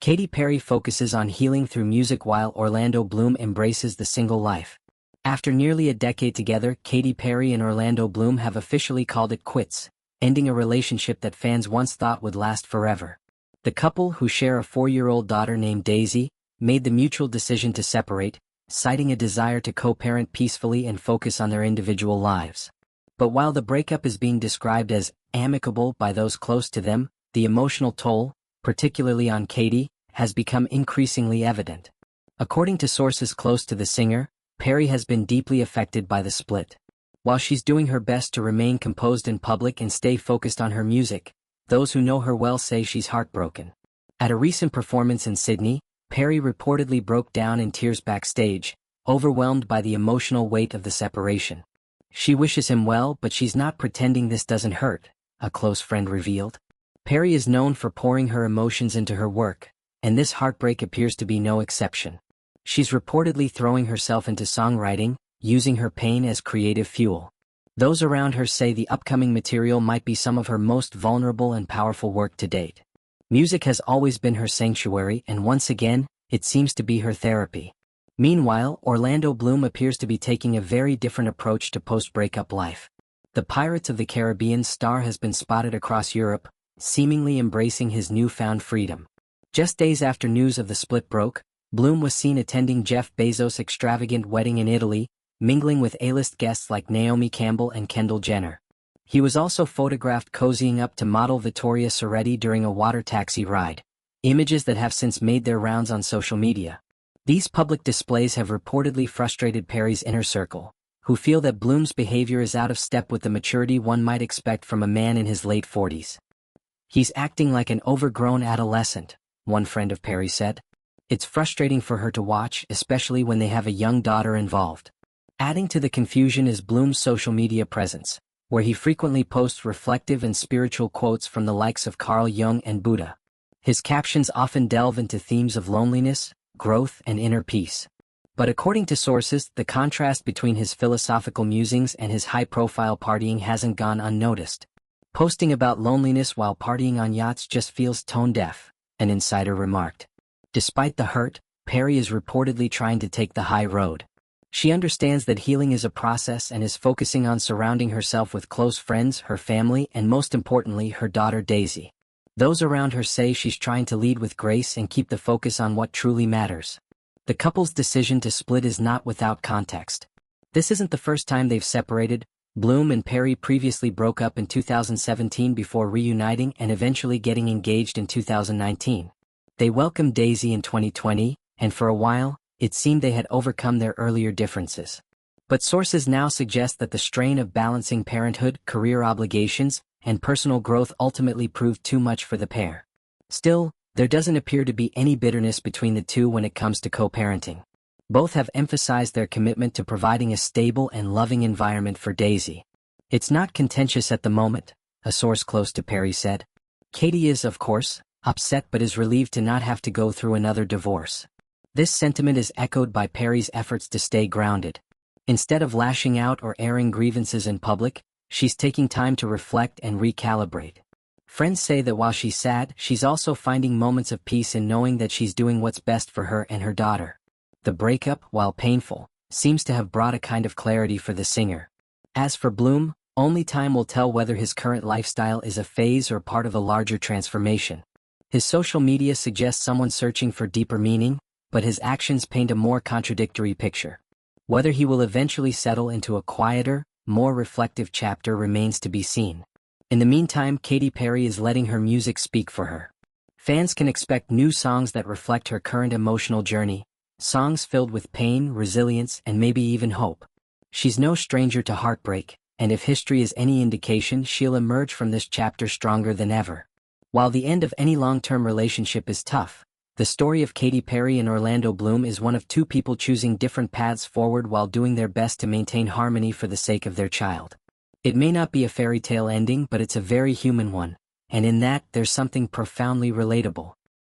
Katy Perry focuses on healing through music while Orlando Bloom embraces the single life. After nearly a decade together, Katy Perry and Orlando Bloom have officially called it quits, ending a relationship that fans once thought would last forever. The couple, who share a 4-year-old daughter named Daisy, made the mutual decision to separate, citing a desire to co-parent peacefully and focus on their individual lives. But while the breakup is being described as amicable by those close to them, the emotional toll, particularly on Katy, has become increasingly evident. According to sources close to the singer, Perry has been deeply affected by the split. While she's doing her best to remain composed in public and stay focused on her music, those who know her well say she's heartbroken. At a recent performance in Sydney, Perry reportedly broke down in tears backstage, overwhelmed by the emotional weight of the separation. She wishes him well, but she's not pretending this doesn't hurt, a close friend revealed. Perry is known for pouring her emotions into her work, and this heartbreak appears to be no exception. She's reportedly throwing herself into songwriting, using her pain as creative fuel. Those around her say the upcoming material might be some of her most vulnerable and powerful work to date. Music has always been her sanctuary, and once again, it seems to be her therapy. Meanwhile, Orlando Bloom appears to be taking a very different approach to post-breakup life. The Pirates of the Caribbean star has been spotted across Europe, seemingly embracing his newfound freedom. Just days after news of the split broke, Bloom was seen attending Jeff Bezos' extravagant wedding in Italy, mingling with A-list guests like Naomi Campbell and Kendall Jenner. He was also photographed cozying up to model Vittoria Soretti during a water taxi ride, images that have since made their rounds on social media. These public displays have reportedly frustrated Perry's inner circle, who feel that Bloom's behavior is out of step with the maturity one might expect from a man in his late 40s. "He's acting like an overgrown adolescent," one friend of Perry said. "It's frustrating for her to watch, especially when they have a young daughter involved." Adding to the confusion is Bloom's social media presence, where he frequently posts reflective and spiritual quotes from the likes of Carl Jung and Buddha. His captions often delve into themes of loneliness, growth, and inner peace. But according to sources, the contrast between his philosophical musings and his high-profile partying hasn't gone unnoticed. "Posting about loneliness while partying on yachts just feels tone-deaf," an insider remarked. Despite the hurt, Perry is reportedly trying to take the high road. She understands that healing is a process and is focusing on surrounding herself with close friends, her family, and most importantly, her daughter Daisy. Those around her say she's trying to lead with grace and keep the focus on what truly matters. The couple's decision to split is not without context. This isn't the first time they've separated. Bloom and Perry previously broke up in 2017 before reuniting and eventually getting engaged in 2019. They welcomed Daisy in 2020, and for a while, it seemed they had overcome their earlier differences. But sources now suggest that the strain of balancing parenthood, career obligations, and personal growth ultimately proved too much for the pair. Still, there doesn't appear to be any bitterness between the two when it comes to co-parenting. Both have emphasized their commitment to providing a stable and loving environment for Daisy. "It's not contentious at the moment," a source close to Perry said. Katy is, of course, upset but is relieved to not have to go through another divorce. This sentiment is echoed by Perry's efforts to stay grounded. Instead of lashing out or airing grievances in public, she's taking time to reflect and recalibrate. Friends say that while she's sad, she's also finding moments of peace in knowing that she's doing what's best for her and her daughter. The breakup, while painful, seems to have brought a kind of clarity for the singer. As for Bloom, only time will tell whether his current lifestyle is a phase or part of a larger transformation. His social media suggests someone searching for deeper meaning, but his actions paint a more contradictory picture. Whether he will eventually settle into a quieter, more reflective chapter remains to be seen. In the meantime, Katy Perry is letting her music speak for her. Fans can expect new songs that reflect her current emotional journey, songs filled with pain, resilience, and maybe even hope. She's no stranger to heartbreak, and if history is any indication, she'll emerge from this chapter stronger than ever. While the end of any long-term relationship is tough, the story of Katy Perry and Orlando Bloom is one of two people choosing different paths forward while doing their best to maintain harmony for the sake of their child. It may not be a fairy tale ending, but it's a very human one, and in that, there's something profoundly relatable.